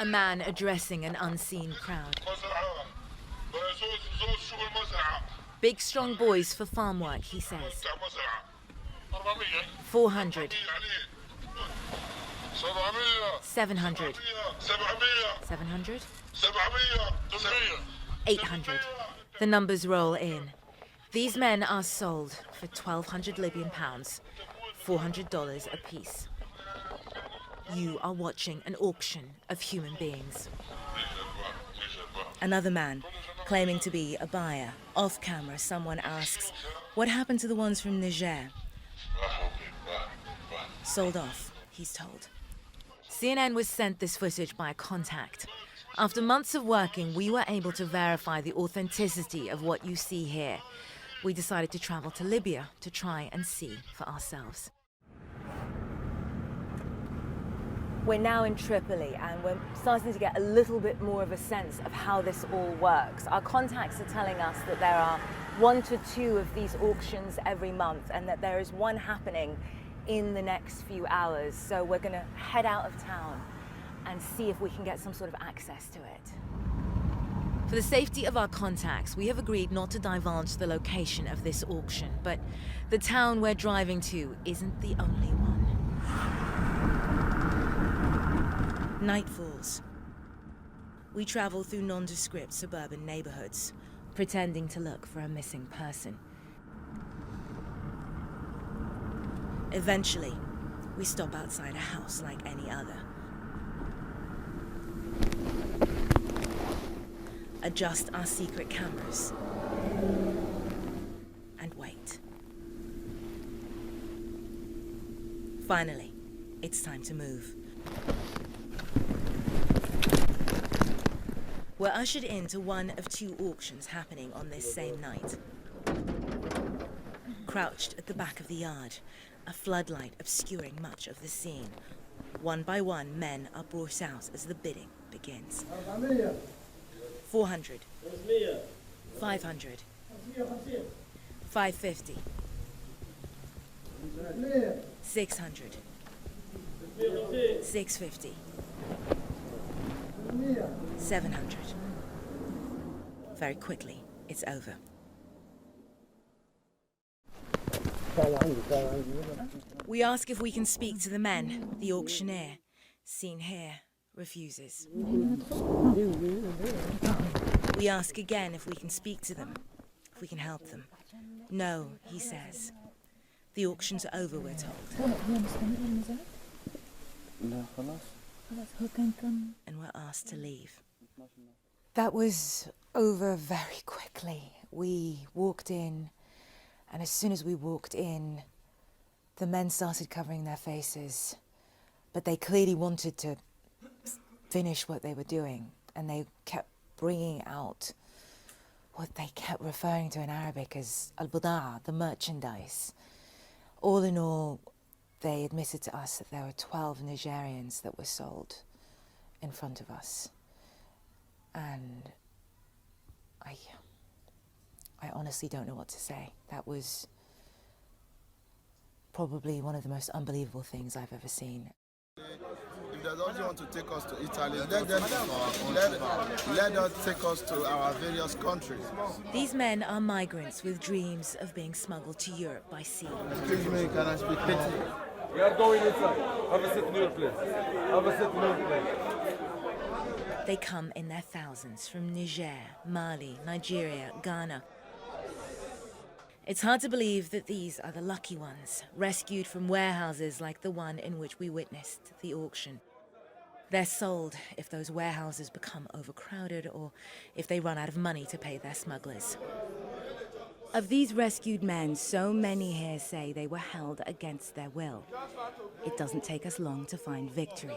A man addressing an unseen crowd. Big strong boys for farm work, he says. 400. 700. 700? 800. The numbers roll in. These men are sold for 1,200 Libyan pounds, $400 apiece. You are watching an auction of human beings. Another man, claiming to be a buyer. Off camera, someone asks, what happened to the ones from Niger? Sold off, he's told. CNN was sent this footage by a contact. After months of working, we were able to verify the authenticity of what you see here. We decided to travel to Libya to try and see for ourselves. We're now in Tripoli and we're starting to get a little bit more of a sense of how this all works. Our contacts are telling us that there are 1 to 2 of these auctions every month and that there is one happening in the next few hours. So we're going to head out of town and see if we can get some sort of access to it. For the safety of our contacts, we have agreed not to divulge the location of this auction, but the town we're driving to isn't the only one. Night falls. We travel through nondescript suburban neighborhoods, pretending to look for a missing person. Eventually, we stop outside a house like any other. Adjust our secret cameras and wait. Finally, it's time to move. We're ushered into one of 2 auctions happening on this same night. Crouched at the back of the yard, a floodlight obscuring much of the scene. One by one, men are brought out as the bidding begins. 400. 500. 550. 600. 650. 700. Very quickly, it's over. We ask if we can speak to the men. The auctioneer, seen here, refuses. We ask again if we can speak to them, if we can help them. No, he says. The auction's over, we're told. And we're asked to leave. That was over very quickly. We walked in, and as soon as we walked in, the men started covering their faces, but they clearly wanted to finish what they were doing, and they kept bringing out what they kept referring to in Arabic as al-budaa, the merchandise. All in all, they admitted to us that there were 12 Nigerians that were sold in front of us. And I honestly don't know what to say. That was probably one of the most unbelievable things I've ever seen. If they don't want to take us to Italy, let us take us to our various countries. These men are migrants with dreams of being smuggled to Europe by sea. Excuse me, can I speak to you? We are going inside. Have a seat in your place. Have a seat in your place. They come in their thousands from Niger, Mali, Nigeria, Ghana. It's hard to believe that these are the lucky ones, rescued from warehouses like the one in which we witnessed the auction. They're sold if those warehouses become overcrowded or if they run out of money to pay their smugglers. Of these rescued men, so many here say they were held against their will. It doesn't take us long to find victory.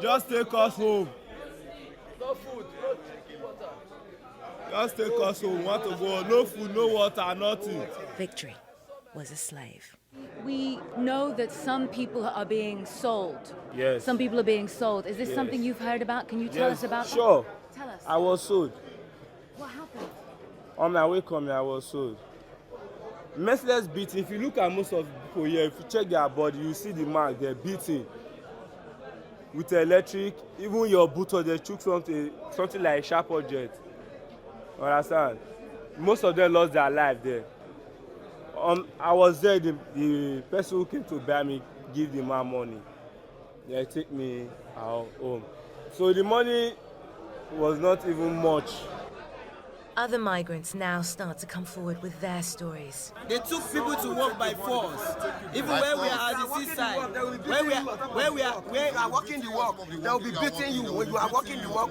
Just take us home. No food, no chicken, water. Just take us home. Want to go? No food, no water, nothing. Victory was a slave. We know that some people are being sold. Yes. Some people are being sold. Is this something you've heard about? Can you tell us about Sure. that? Tell us. I was sold. What happened? On my way coming, I was sold. Merciless beating. If you look at most of the people here, if you check their body, you see the mark. They're beating with electric. Even your boot or they took something like a sharp object. Understand? Most of them lost their life there. I was there. The person who came to buy me give the man money. They take me out home. So the money was not even much. Other migrants now start to come forward with their stories. They took people to work by force. Even when we are at the seaside, when we are working the work, they will be beating you. When you are working the work,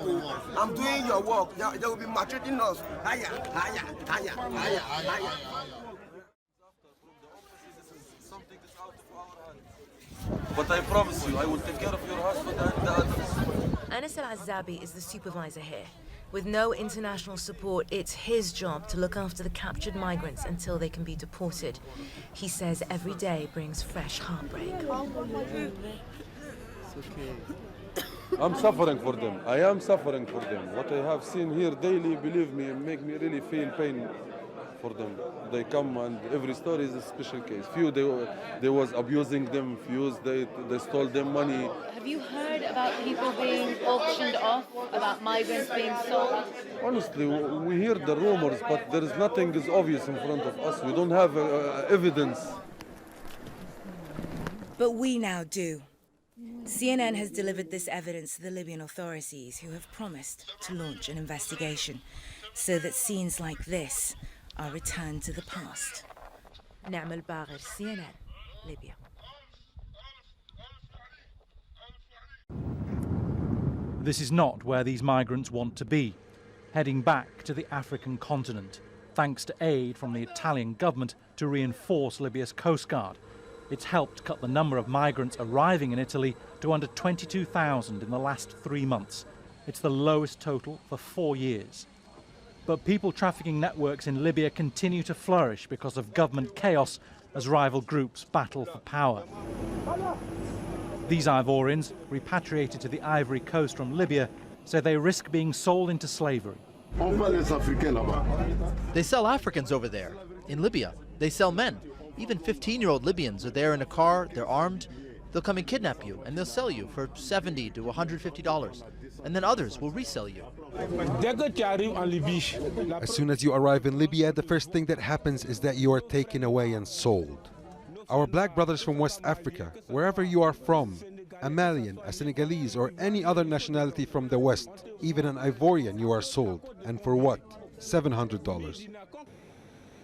I'm doing your work. They will be maltreating us. Higher. But I promise you, I will take care of your husband and the others. Anas Al-Azabi is the supervisor here. With no international support, it's his job to look after the captured migrants until they can be deported. He says every day brings fresh heartbreak. I'm suffering for them. I am suffering for them. What I have seen here daily, believe me, make me really feel pain for them. They come and every story is a special case. Few they was abusing them, few they stole them money. Have you heard about people being auctioned off, about migrants being sold? Honestly, we hear the rumors, but there is nothing is obvious in front of us. We don't have evidence. But we now do. CNN has delivered this evidence to the Libyan authorities, who have promised to launch an investigation so that scenes like this are returned to the past. Naam al-Bagher, CNN, Libya. This is not where these migrants want to be, heading back to the African continent, thanks to aid from the Italian government to reinforce Libya's coast guard. It's helped cut the number of migrants arriving in Italy to under 22,000 in the last 3 months. It's the lowest total for 4 years. But people trafficking networks in Libya continue to flourish because of government chaos as rival groups battle for power. These Ivorians, repatriated to the Ivory Coast from Libya, say they risk being sold into slavery. They sell Africans over there. In Libya, they sell men. Even 15-year-old Libyans are there in a car, they're armed. They'll come and kidnap you, and they'll sell you for $70 to $150. And then others will resell you. As soon as you arrive in Libya, the first thing that happens is that you are taken away and sold. Our black brothers from West Africa, wherever you are from, a Malian, a Senegalese, or any other nationality from the West, even an Ivorian, you are sold. And for what? $700.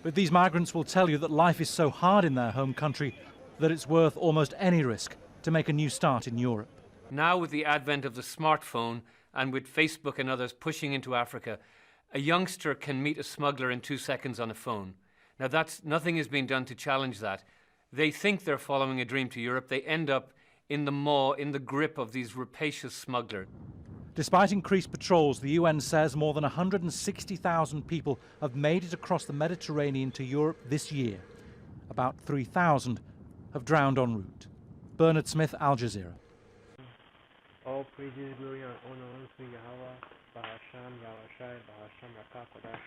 But these migrants will tell you that life is so hard in their home country that it's worth almost any risk to make a new start in Europe. Now, with the advent of the smartphone and with Facebook and others pushing into Africa, a youngster can meet a smuggler in 2 seconds on a phone. Now, nothing is being done to challenge that. They think they're following a dream to Europe. They end up in the maw, in the grip of these rapacious smugglers. Despite increased patrols, the UN says more than 160,000 people have made it across the Mediterranean to Europe this year. About 3,000 have drowned en route. Bernard Smith, Al Jazeera. All praises, glory, and honor unto Yahweh, Bahasham, Yahushai, Bahasham, Rakah, Kodash.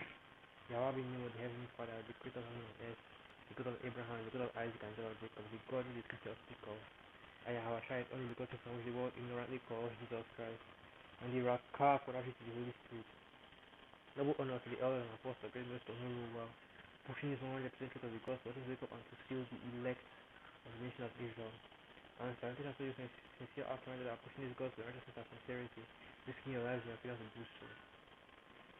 Yahweh be known, the Heavenly Father, the creator of heaven and earth, the God of Abraham, the God of Isaac, and the God of Jacob, the God who the scripture speak of. And Yahushai is only begotten from which the world ignorantly calls Jesus Christ. And the Rakah, Kodash is the Holy Spirit. Double honor to the elders and apostles, great minister who rule well, pushing his 100% truth of the gospel, to wake up and to seal the elect of the nation of Israel. And scientists also use sincere argument that are pushing this gospel with righteousness and sincerity, risking your lives and your freedom to do so.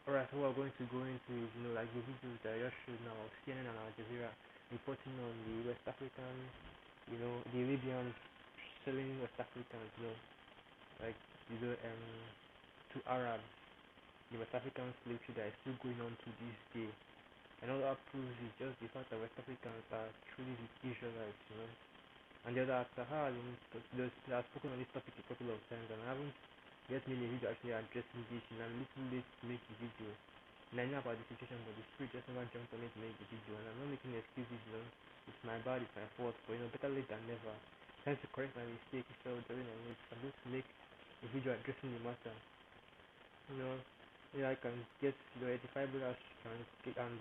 Alright, so we're going to go into, like the videos that I just showed now of CNN and Al Jazeera reporting on the West African, the Libyans selling West Africans, like, to Arabs, the West African slave trade that is still going on to this day. And all that proves is just the fact that West Africans are truly the Israelites, And the other Sahara, they have spoken on this topic a couple of times, and I haven't yet made a video actually addressing this, and I'm a little late to make the video. And I know about the situation, but the spirit just never jumped on me to make the video, and I'm not making excuses, It's my bad, it's my fault, but better late than never. Trying to correct my mistake instead of dwelling on it. I'm going to make a video addressing the matter. I can get the edifiable and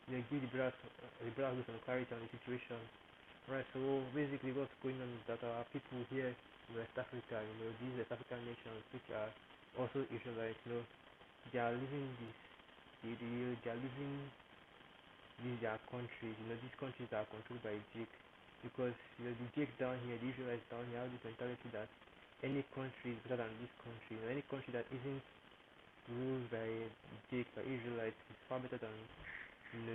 give the brothers some clarity on the situation. Right, so basically what's going on is that our people here in West Africa, these West African nations, which are also Israelites, they are living they are living their countries, these countries are controlled by Jake, because the Jake down here, the Israelites down here have this mentality that any country is better than this country. Any country that isn't ruled by Jake, by Israelites, is far better than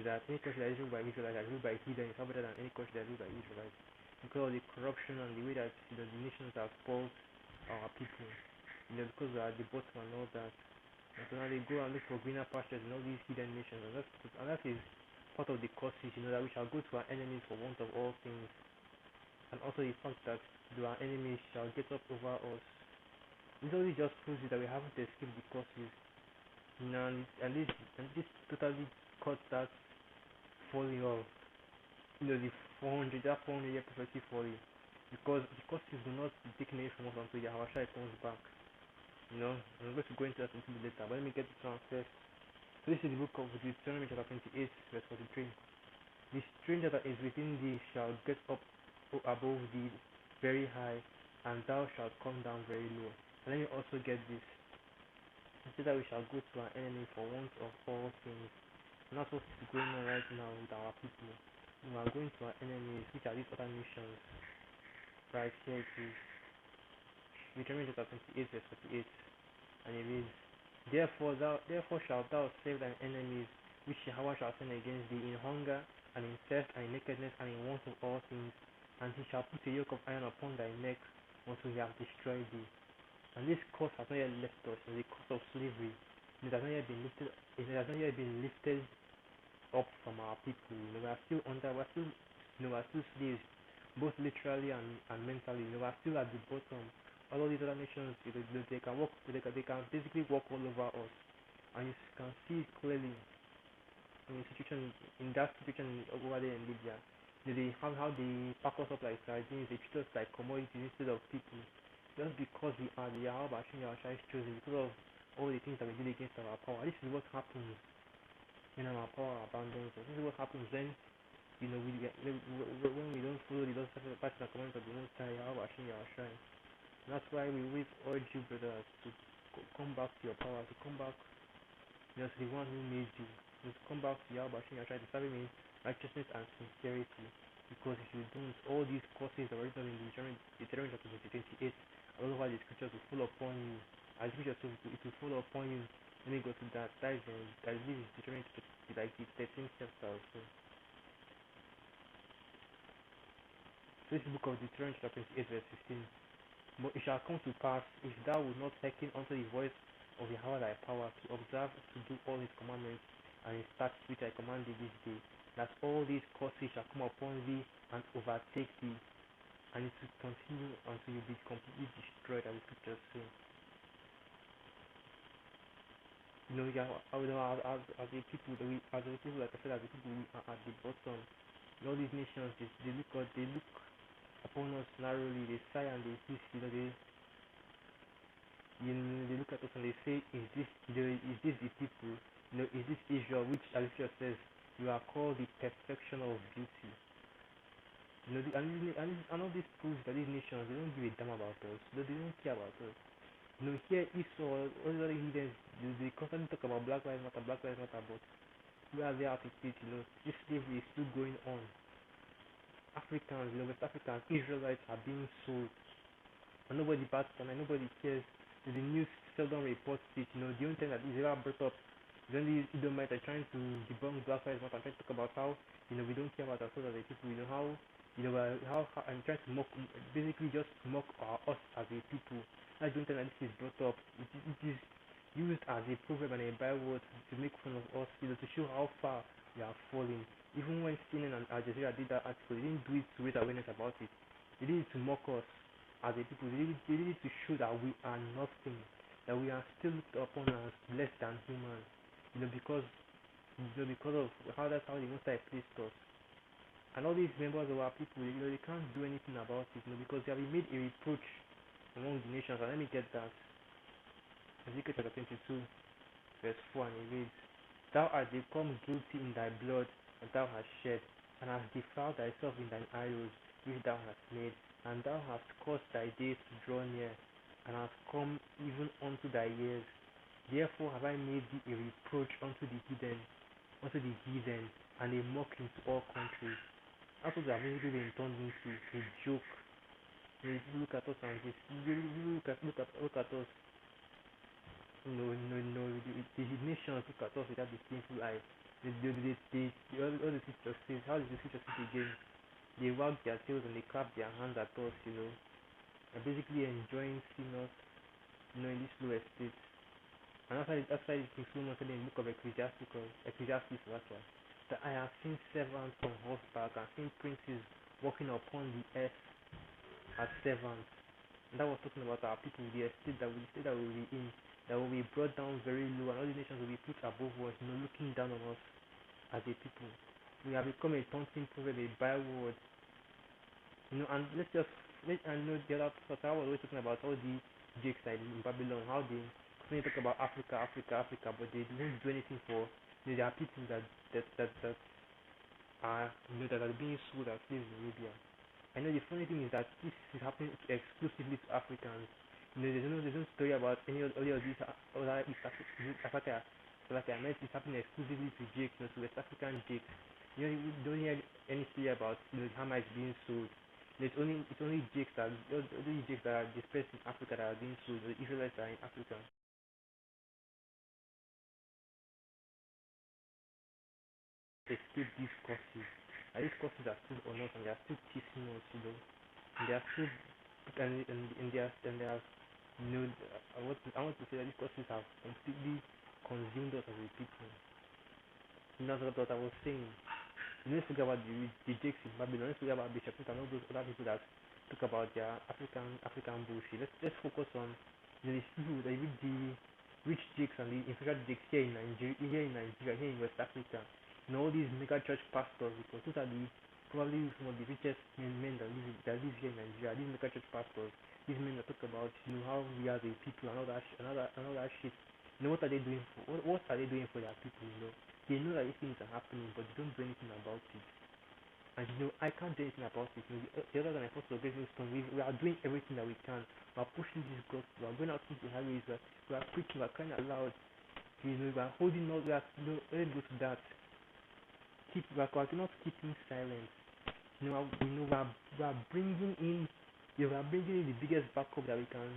that any country that is ruled by Israelites, that is ruled by heathen, is far better than any country that is ruled by Israelites. Because of the corruption and the way that the nations have spoiled our people, because we are at the bottom and all that. And so now they go and look for greener pastures in all these hidden nations, and that is part of the causes, that we shall go to our enemies for want of all things, and also the fact that our enemies shall get up over us. This only just proves it that we haven't escaped the causes, and this totally cut that falling off, the 400-year prophecy falling, because the causes will not be taken away from us until Yahushua comes back. I'm going to go into that a little bit later, but let me get this one first. So this is the book of Deuteronomy chapter 28, verse 43. The stranger that is within thee shall get up above thee very high, and thou shalt come down very low. And let me also get this. It says that we shall go to our enemy for want of all things. And that's what's going on right now with our people. We are going to our enemies, which are these other nations. Right here it is. Deuteronomy chapter 28, verse 48. And it reads, Therefore shalt thou save thine enemies, which Yahweh shall send against thee in hunger, and in thirst, and in nakedness, and in want of all things. And he shall put a yoke of iron upon thy neck, until he hath destroyed thee. And this curse has not yet left us, the curse of slavery. It has not yet been lifted up from our people. We are still slaves, both literally and mentally. We are still at the bottom. All these other nations, they can basically walk all over us, and you can see it clearly in that situation over there in Libya. They how they pack us up like sardines, they treat us like commodities instead of people, just because we are the Yahweh is chosen, because of all the things that we did against our power. This is what happens when our power abandons us. This is what happens when when we don't follow the parts and commands of the Most High Yahweh. That's why we always urge you, brothers, to come back to your power, to come back to the one who made you, to come back to Yahweh and try to serve him in righteousness and sincerity. Because if you don't, all these curses are written in Deuteronomy chapter 28, all over the scriptures will fall upon you. As the scriptures it will fall upon you. Let me go to that. That is Deuteronomy like the 13th chapter or so. This book of Deuteronomy chapter 28, verse 15. But it shall come to pass, if thou wilt not hearken unto the voice of Yahweh thy power, to observe to do all his commandments and his statutes which I command thee this day, that all these curses shall come upon thee and overtake thee, and it will continue until you be completely destroyed, as the scriptures say. As a people, like I said, as a people, we are at the bottom. In all these nations, they look upon us narrowly, they sigh and they hiss, they look at us and they say, is this the people? Is this Israel, which as Scripture says, you are called the perfection of beauty. And all this proves that these nations, they don't give a damn about us. They don't care about us. Here Esau, all the other heathens, they constantly talk about Black Lives Matter, but where are they at it? This slavery is still going on. Africans, West Africans, Israelites are being sold, and nobody bats an eye, nobody cares. The news seldom reports it. The only thing that Israel brought up is when the Edomites are trying to debunk Black Lives Matter, trying to talk about how we don't care about ourselves as a people. How and trying to mock, basically just mock us as a people. That's the only thing that this is brought up. It is used as a proverb and a byword to make fun of us, to show how far we are falling. Even when CNN and Al Jazeera did that article, they didn't do it to raise awareness about it. They did it to mock us as a people. They did it to show that we are nothing, that we are still looked upon as less than human. Because of how the Most High placed us. And all these members of our people, they can't do anything about it, because they have been made a reproach among the nations. And let me get that. Ezekiel chapter 22, verse 4, and it reads, Thou art become guilty in thy blood, that thou hast shed, and hast defiled thyself in thine idols which thou hast made, and thou hast caused thy days to draw near, and hast come even unto thy years. Therefore have I made thee a reproach unto the heathen, and a mocking to all countries. That's what they have basically been turned into a joke. If you look at us and this, look at us. No, the nations look at us without the sinful eye. All the scripture says, how does the scripture say again? They wag their tails and they clap their hands at us, They're basically enjoying seeing us, in this low estate. And after this King Solomon said in the book of Ecclesiastes, that I have seen servants on horseback and seen princes walking upon the earth as servants. And that was talking about our people, the estate that we will be in, that will be brought down very low, and all the nations will be put above us, looking down on us as a people. We have become a taunting proverb, a byword. And know the other part. I was always talking about all the jakes in Babylon, how they constantly talk about Africa, but they don't do anything for. There are people that are that are being sold as slaves in Libya. I know the funny thing is that this is happening exclusively to Africans. There's no story about any of these other East Africa. Like I meant, it's happening exclusively to jakes, to West African jakes. You don't hear any story about how much being sold. It's only jakes that are dispersed in Africa that are being sold. The Israelites are in Africa. Escape these curses. And these curses are still on us, and they are still chasing us. And they are still I want to say that these curses have completely consumed us as a people. That's what I was saying. Let's forget about the jakes in Babylon. Let's forget about Bishop and all those other people that talk about their African bullshit. Let's focus on the people that read the rich jakes and the influential jakes here in Nigeria, here in West Africa. All these mega church pastors, because those are probably some of the richest men that live here in Nigeria. These mega church pastors, these men that talk about how we are the people and all that shit. What are they doing for their people? They know that these things are happening, but they don't do anything about it. And I can't do anything about it. The other than Apostle Stone, we are doing everything that we can. We are pushing this gospel. We are going out into the highways. We are preaching. We are crying aloud. We are holding on. Let's go to that. We are not keeping silent. We are bringing in. We are bringing in the biggest backup that we can.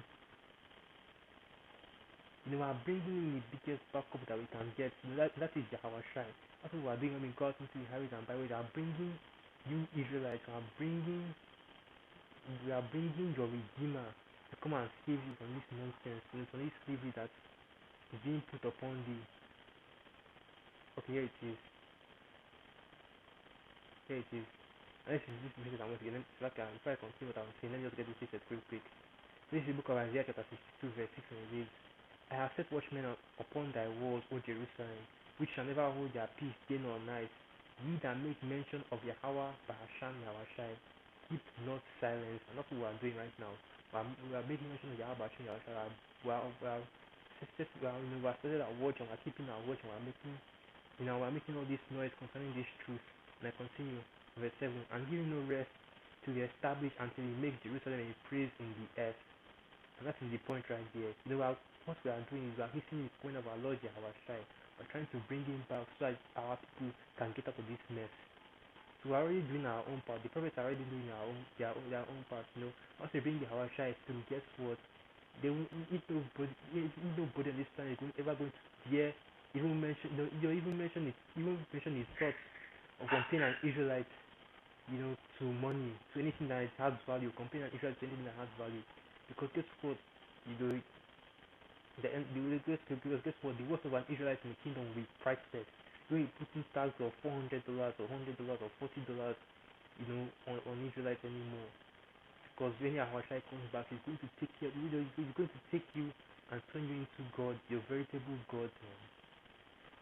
We are bringing in the biggest backup that we can get. That is our shrine. That's what we are doing when we go out into the highways and byways. We are bringing you Israelites. We are bringing your Redeemer to come and save you from this nonsense, from this slavery that is being put upon thee. Okay, here it is. And this is I want to get. Before I continue what I'm saying, let me just get this stated real quick. This is the book of Isaiah chapter 62 verse 6, and it reads, I have set watchmen upon thy walls, O Jerusalem, which shall never hold their peace day nor night. Ye that make mention of Yahweh Bahasham Yahushai, keep not silence. And that's what we are doing right now. We are making mention of Yahweh Bahasham Yahushai. We are started our watch, and we are keeping our watch, and we are making all this noise concerning this truth. And I continue, verse 7, and give no rest to be established until he makes Jerusalem a praise in the earth. And that is the point right there. What we are doing is we are hitting the point of our Lord Yahushai. We're trying to bring him back so that our people can get out of this mess. So we're already doing our own part. The prophets are already doing their own part. Once they bring the Yahushai through, guess what? They will nobody on this planet is ever going to dare even mention his thoughts of comparing an Israelite, to money, to anything that has value, comparing an Israelite to anything that has value. Because guess what? Guess what? The worth of an Israelite in the kingdom will be priceless. You ain't putting tags of $400 or $100 or $40, on Israelites anymore. Because when Yahushua comes back, he's going to take you. He's going to take you and turn you into God, your veritable God.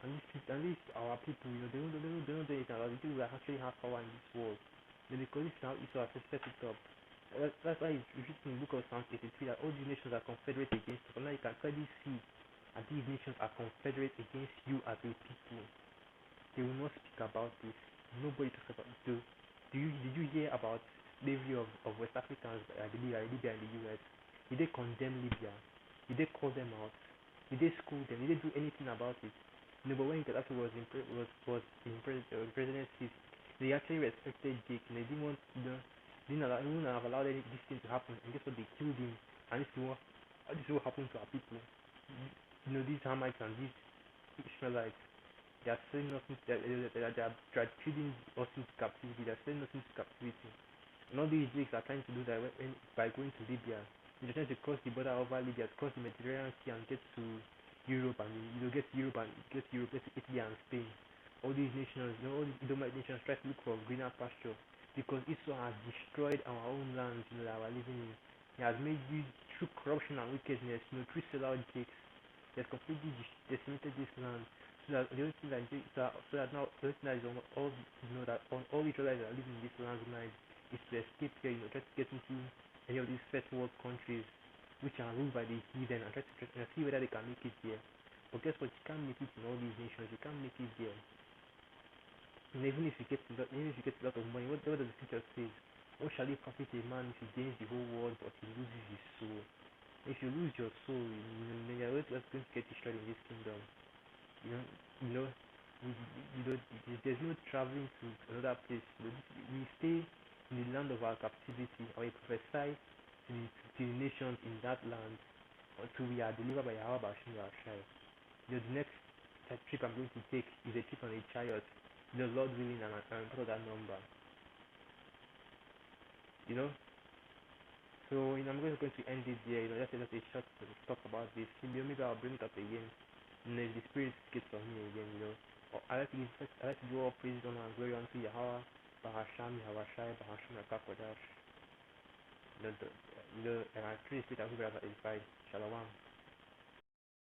And these our people, they don't do anything about it. People that actually have power in this world. Because this is how Israel has set it up. That's why it's written in the book of Psalms 83 that all these nations are confederate against us. And now you can clearly see that these nations are confederate against you as a people. They will not speak about this. nobody talks about. Did you hear about slavery of West Africans at Libya and the US? Did they condemn Libya? Did they call them out? Did they school them? Did they do anything about it? No, but when Gaddafi was in presidency, they actually respected Jake, and they didn't want, they wouldn't have allowed this thing to happen, and guess what? They killed him, and this is what happened to our people. These Hamites and these Ishmaelites, they are selling us into, they are treating us into captivity. They are selling us into captivity. And all these Jakes are trying to do that by going to Libya. They're trying to cross the border over Libya, cross the Mediterranean Sea, and get to Europe, and get to Italy and Spain. All these nations, all these Edomite nations try to look for greener pasture because Esau has destroyed our own lands that we're living in. He has made you through corruption and wickedness, through sellout Jakes. He has completely decimated this land. So that the only thing that now the only thing that is all that all Israelites that are living in this land tonight is to escape here, try to get into any of these first world countries which are ruled by the heathen and try to see whether they can make it here. But guess what? You can't make it in all these nations. You can't make it here. And even if you get a lot of money, what does the scripture say? What shall it profit a man if he gains the whole world but he loses his soul? If you lose your soul, then you're just going to get destroyed in this kingdom. There's no traveling to another place. We stay in the land of our captivity, or we prophesy to the nations in that land until we are delivered by Yahweh Bashim Yahshai. The next trip I'm going to take is a trip on a chariot, the Lord willing, and I'm part of that number. So I'm going to end it there. Just a short talk about this. Maybe I'll bring it up again. And if the Spirit gets on me again, I like to give all praise, honor, and glory unto Yahweh, Bahasham, Yahweh, Bahasham, Rakakodash. And I pray the Spirit of Hebrew as edified. Shalom.